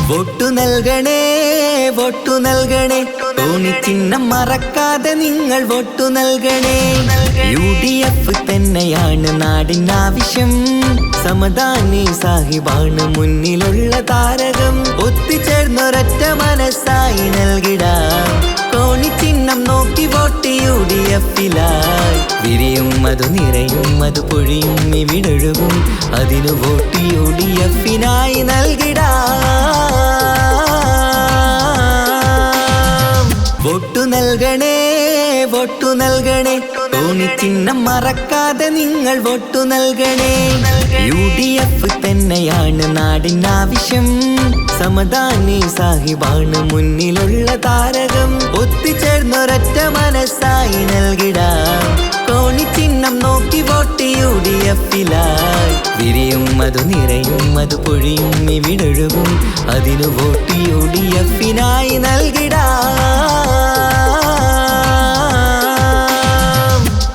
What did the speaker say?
വോട്ടു നൽകണേ വോട്ടു നൽകണേ തോണിച്ചിഹ്നം മറക്കാതെ നിങ്ങൾ വോട്ടു നൽകണേ. UDF തന്നെയാണ് നാടിനാവശ്യം. സമദാനി സാഹിബാണ് മുന്നിലുള്ള താരകം. ഒത്തുചേർന്നൊരൊറ്റ മനസ്സായി നൽകിടാം. തോണിച്ചിഹ്നം നോക്കി വോട്ട് UDF-ലായി. വിരിയും അത് നിറയും അത് പൊഴിയും ഇവിടൊഴുകും. അതിനു വോട്ട് UDF-നായി നൽകിടാം. വോട്ടു നൽകണേ വോട്ടു നൽകണേ തോണിച്ചിഹ്നം മറക്കാതെ നിങ്ങൾ വോട്ടു നൽകണേ. UDF തന്നെയാണ് നാടിനാവശ്യം. സമദാനി സാഹിബാണ് മുന്നിലുള്ള താരകം. ഒത്തുചേർന്നൊരൊറ്റ മനസ്സായി നൽകിടാം. തോണിച്ചിഹ്നം നോക്കി വോട്ട് UDF-ലായി. വിരിയും അത് നിറയും അത് പൊഴിയും ഇവിടൊഴുകും. അതിനു വോട്ട് UDF-നായി നൽകിടാം.